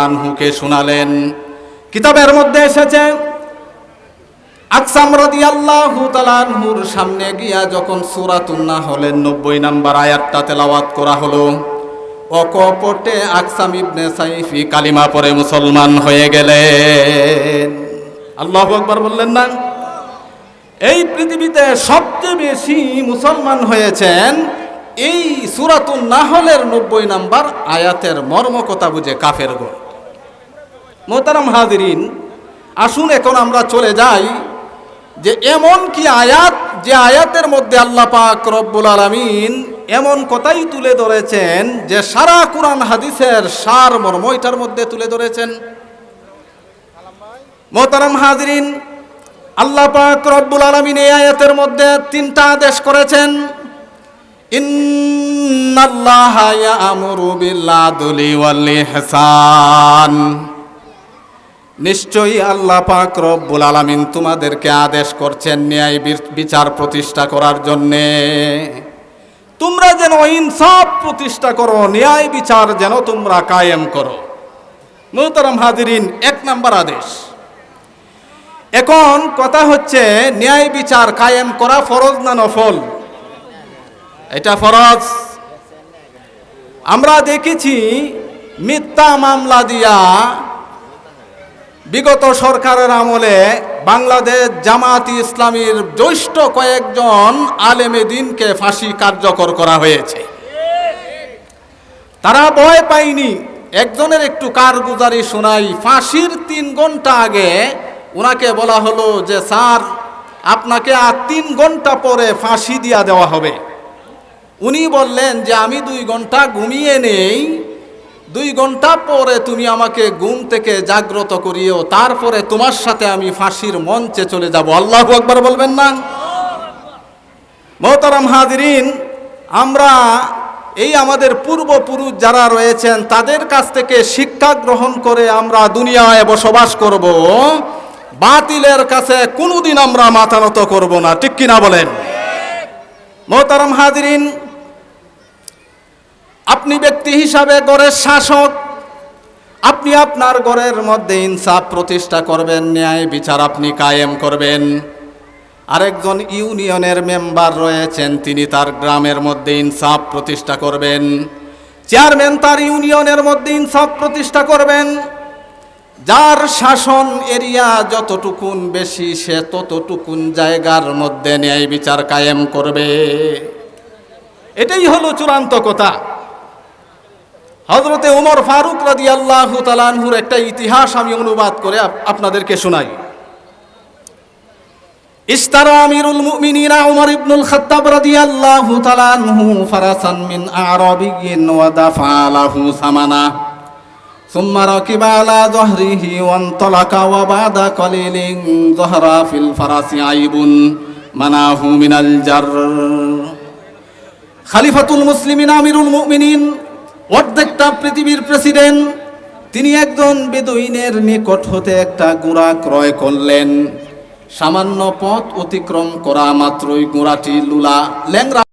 আনহুকে শোনালেন। কিতাবের মধ্যে এসেছে আকসাম রাদিয়াল্লাহু তাআলা আনহুর সামনে গিয়া যখন সূরাতুন নাহলের 90 নম্বর আয়াতটা তেলাওয়াত করা হলো, অকপটে আকসাম ইবনে সাইফি কালিমা পড়ে মুসলমান হয়ে গেলেন। আল্লাহু আকবার বললেন না? এই পৃথিবীতে সবচেয়ে বেশি মুসলমান হয়েছেন এই সূরাতুন নাহলের 90 নম্বর আয়াতের মর্ম কথা বুঝে কাফেরগণ। মোহতারাম হাজিরিন, আসুন এখন আমরা চলে যাই যে এমন কি আয়াত, যে আয়াতের মধ্যে আল্লাহ পাক রব্বুল আলামিন এমন কথাই তুলে ধরেছেন যে সারা কুরআন হাদিসের সার মর্ম এটার মধ্যে তুলে ধরেছেন। মোহতারাম হাজিরিন, আল্লাহ পাক রব্বুল আলামিন এই আয়াতের মধ্যে 3টা আদেশ করেছেন। ইন্নাল্লাহা ইয়া'মুরু বিল আদলি ওয়াল ইহসান, নিশ্চয়ই আল্লাহ পাক রব্বুল আলামিন তোমাদেরকে আদেশ করছেন ন্যায় বিচার প্রতিষ্ঠা করার জন্যে। তোমরা যেন ইনসাফ প্রতিষ্ঠা করো, ন্যায় বিচার যেন তোমরা কায়েম করো। মুহতারাম হাজিরিন, 1 নম্বর আদেশ। এখন কথা হচ্ছে ন্যায় বিচার কায়েম করা ফরজ না নফল? এটা ফরজ। আমরা দেখেছি মিথ্যা মামলা দিয়া বিগত সরকারের আমলে বাংলাদেশ জামায়াতে ইসলামীর জ্যেষ্ঠ কয়েকজন আলেমে দ্বীনকে ফাঁসি কার্যকর করা হয়েছে। তারা ভয় পায়নি। একজনের একটু কারগুজারি শোনাই। ফাঁসির 3 ঘন্টা আগে ওনাকে বলা হলো যে স্যার, আপনাকে আর 3 ঘন্টা পরে ফাঁসি দিয়া দেওয়া হবে। উনি বললেন যে আমি 2 ঘন্টা ঘুমিয়ে নেই, 2 ঘন্টা পরে তুমি আমাকে ঘুম থেকে জাগ্রত করিও, তারপরে তোমার সাথে আমি ফাঁসির মঞ্চে চলে যাব। আল্লাহু আকবার বলবেন না? মুহতারাম হাজিরিন, আমরা এই আমাদের পূর্বপুরুষ যারা রয়েছেন তাদের কাছ থেকে শিক্ষা গ্রহণ করে আমরা দুনিয়ায় বসবাস করব। বাতিলের কাছে কোনোদিন আমরা মাথা নত করব না, ঠিক কিনা বলেন? মুহতারাম হাজিরিন, আপনি ব্যক্তি হিসাবে ঘরের শাসক, আপনি আপনার ঘরের মধ্যে ইনসাফ প্রতিষ্ঠা করবেন, ন্যায় বিচার আপনি কায়েম করবেন। আরেকজন ইউনিয়নের মেম্বার রয়েছেন, তিনি তার গ্রামের মধ্যে ইনসাফ প্রতিষ্ঠা করবেন। চেয়ারম্যান তার ইউনিয়নের মধ্যে ইনসাফ প্রতিষ্ঠা করবেন। যার শাসন এরিয়া যতটুকুন বেশি সে ততটুকুন জায়গার মধ্যে ন্যায় বিচার কায়েম করবে। এটাই হলো চূড়ান্ত কথা। হযরতে ওমর ফারুক রাদিয়াল্লাহু তাআলা আনহুর একটা ইতিহাস আমি অনুবাদ করে আপনাদেরকে শোনাই। ইশতারা আমিরুল মুমিনিন ওমর ইবনুল খাত্তাব রাদিয়াল্লাহু তাআলা আনহু ফারাসান মিন আরাবিয়্যিন ওয়া দাফা লাহু সামানা সুম্মা রাকিবা আলা যহরিহি ওয়ানতালাকা ওয়া বাদা কলিলিন যহরা ফিল ফারাসি আইবুন মানাহু মিনাল জার। খলিফাতুল মুসলিমিন আমিরুল মুমিনিন, অর্ধেকটা পৃথিবীর প্রেসিডেন্ট, তিনি একজন বেদুইনের নিকট হতে একটা ঘোড়া ক্রয় করলেন। সামান্য পথ অতিক্রম করা মাত্রই ঘোড়াটি লুলা ল্যাংড়া